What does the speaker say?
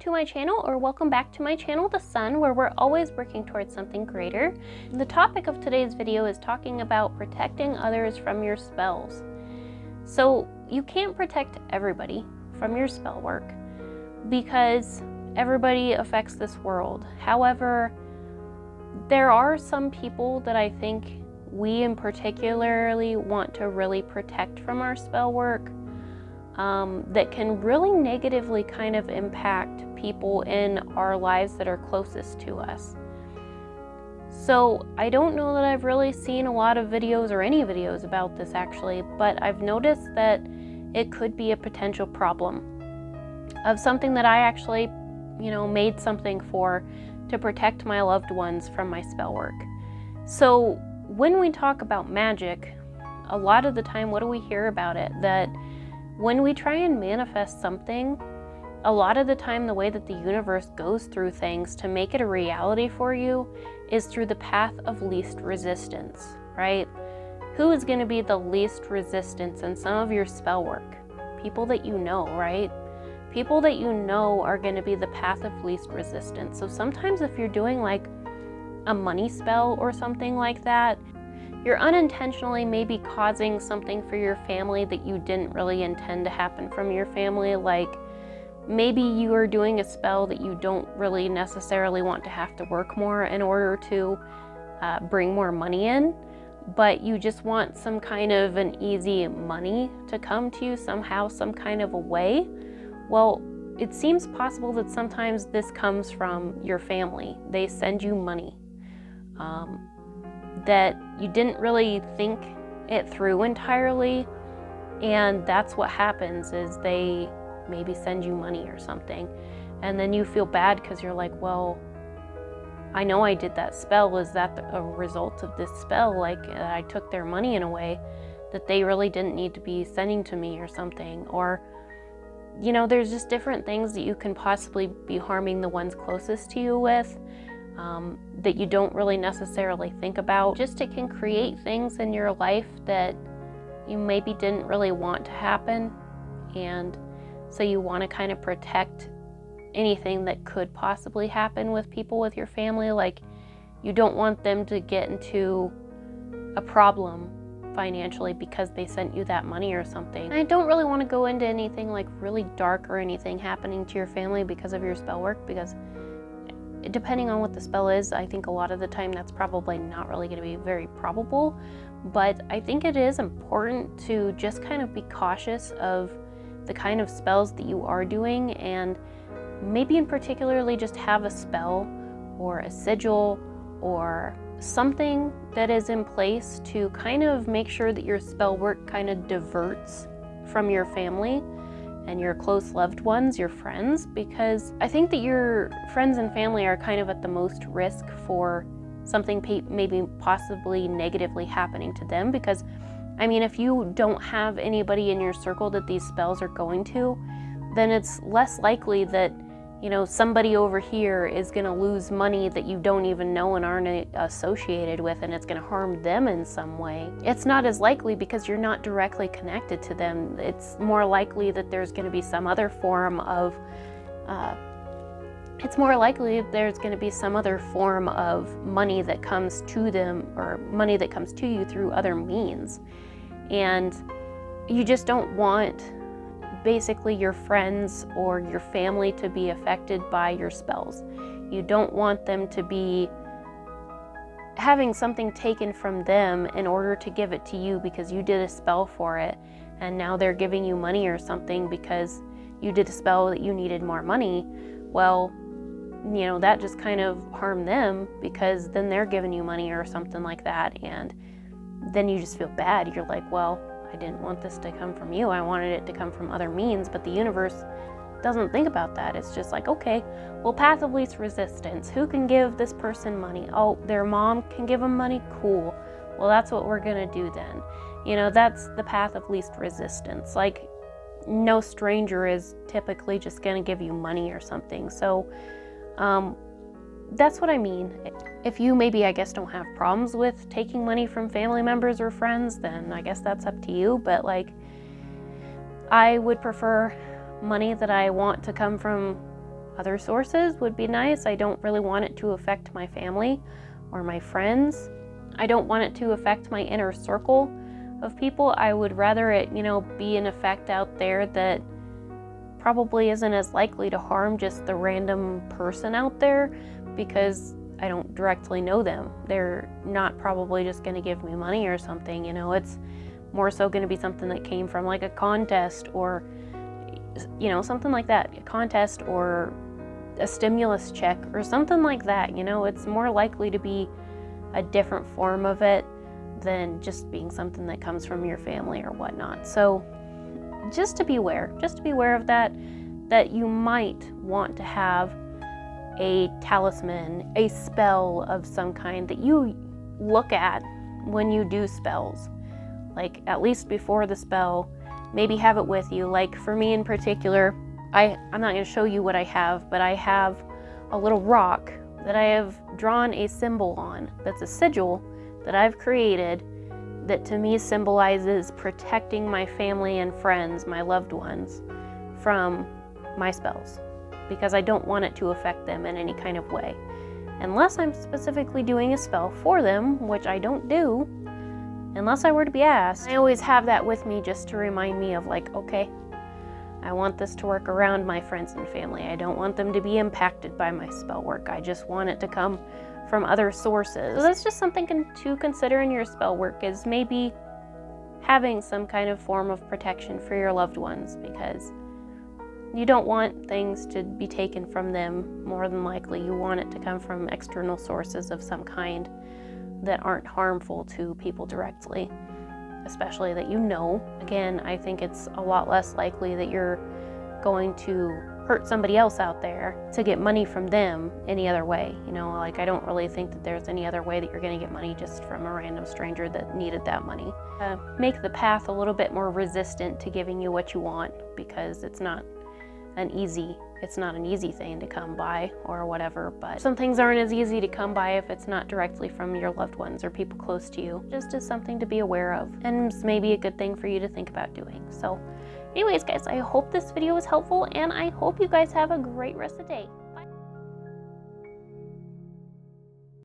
to my channel, or welcome back to my channel, The Sun, where we're always working towards something greater. The topic of today's video is talking about protecting others from your spells. So you can't protect everybody from your spell work because everybody affects this world. However, there are some people that I think we in particularly want to really protect from our spell work. That can really negatively kind of impact people in our lives that are closest to us. So I don't know that I've really seen a lot of videos or any videos about this actually, but I've noticed that it could be a potential problem of something that I actually, made something for to protect my loved ones from my spell work. So when we talk about magic, a lot of the time, what do we hear about it? That when we try and manifest something, a lot of the time the way that the universe goes through things to make it a reality for you is through the path of least resistance, right? Who is going to be the least resistance in some of your spell work? People that you know, right? People that you know are going to be the path of least resistance. So sometimes if you're doing like a money spell or something like that, you're unintentionally maybe causing something for your family that you didn't really intend to happen from your family. Like maybe you are doing a spell that you don't really necessarily want to have to work more in order to bring more money in, but you just want some kind of an easy money to come to you somehow, some kind of a way. Well, it seems possible that sometimes this comes from your family. They send you money. That you didn't really think it through entirely, and that's what happens is they maybe send you money or something, and then you feel bad because you're like, well, I know I did that spell. Is that a result of this spell? Like I took their money in a way that they really didn't need to be sending to me or something. Or there's just different things that you can possibly be harming the ones closest to you with. That you don't really necessarily think about. Just it can create things in your life that you maybe didn't really want to happen, and so you want to kind of protect anything that could possibly happen with people with your family. Like you don't want them to get into a problem financially because they sent you that money or something. I don't really want to go into anything like really dark or anything happening to your family because of your spell work, because depending on what the spell is, I think a lot of the time that's probably not really going to be very probable, but I think it is important to just kind of be cautious of the kind of spells that you are doing, and maybe in particularly just have a spell or a sigil or something that is in place to kind of make sure that your spell work kind of diverts from your family and your close loved ones, your friends, because I think that your friends and family are kind of at the most risk for something maybe possibly negatively happening to them. Because, I mean, if you don't have anybody in your circle that these spells are going to, then it's less likely that, somebody over here is gonna lose money that you don't even know and aren't associated with, and it's gonna harm them in some way. It's not as likely because you're not directly connected to them. It's more likely that there's gonna be some other form of, money that comes to them, or money that comes to you through other means. And you just don't want basically your friends or your family to be affected by your spells. You don't want them to be having something taken from them in order to give it to you because you did a spell for it, and now they're giving you money or something because you did a spell that you needed more money. Well, that just kind of harmed them, because then they're giving you money or something like that, and then you just feel bad. You're like, well, I didn't want this to come from you. I wanted it to come from other means, but the universe doesn't think about that. It's just like, okay, well, path of least resistance. Who can give this person money? Oh, their mom can give them money? Cool. Well, that's what we're gonna do then. That's the path of least resistance. Like, no stranger is typically just gonna give you money or something. So, that's what I mean. If you maybe, I guess, don't have problems with taking money from family members or friends, then I guess that's up to you. But like, I would prefer money that I want to come from other sources would be nice. I don't really want it to affect my family or my friends. I don't want it to affect my inner circle of people. I would rather it, be an effect out there that probably isn't as likely to harm just the random person out there, because I don't directly know them. They're not probably just going to give me money or something, it's more so going to be something that came from like a contest or, something like that, a contest or a stimulus check or something like that. It's more likely to be a different form of it than just being something that comes from your family or whatnot. So just to be aware of that you might want to have a talisman, a spell of some kind that you look at when you do spells. Like at least before the spell, maybe have it with you. Like for me in particular, I'm not going to show you what I have, but I have a little rock that I have drawn a symbol on. That's a sigil that I've created that to me symbolizes protecting my family and friends, my loved ones, from my spells, because I don't want it to affect them in any kind of way. Unless I'm specifically doing a spell for them, which I don't do, unless I were to be asked. I always have that with me just to remind me of like, okay, I want this to work around my friends and family. I don't want them to be impacted by my spell work. I just want it to come from other sources. So that's just something to consider in your spell work, is maybe having some kind of form of protection for your loved ones, because you don't want things to be taken from them. More than likely, you want it to come from external sources of some kind that aren't harmful to people directly, especially that Again, I think it's a lot less likely that you're going to hurt somebody else out there to get money from them any other way. Like I don't really think that there's any other way that you're going to get money just from a random stranger that needed that money. Make the path a little bit more resistant to giving you what you want, because it's not an easy thing to come by or whatever, but some things aren't as easy to come by if it's not directly from your loved ones or people close to you. Just as something to be aware of, and maybe a good thing for you to think about doing. So anyways guys, I hope this video was helpful, and I hope you guys have a great rest of the day.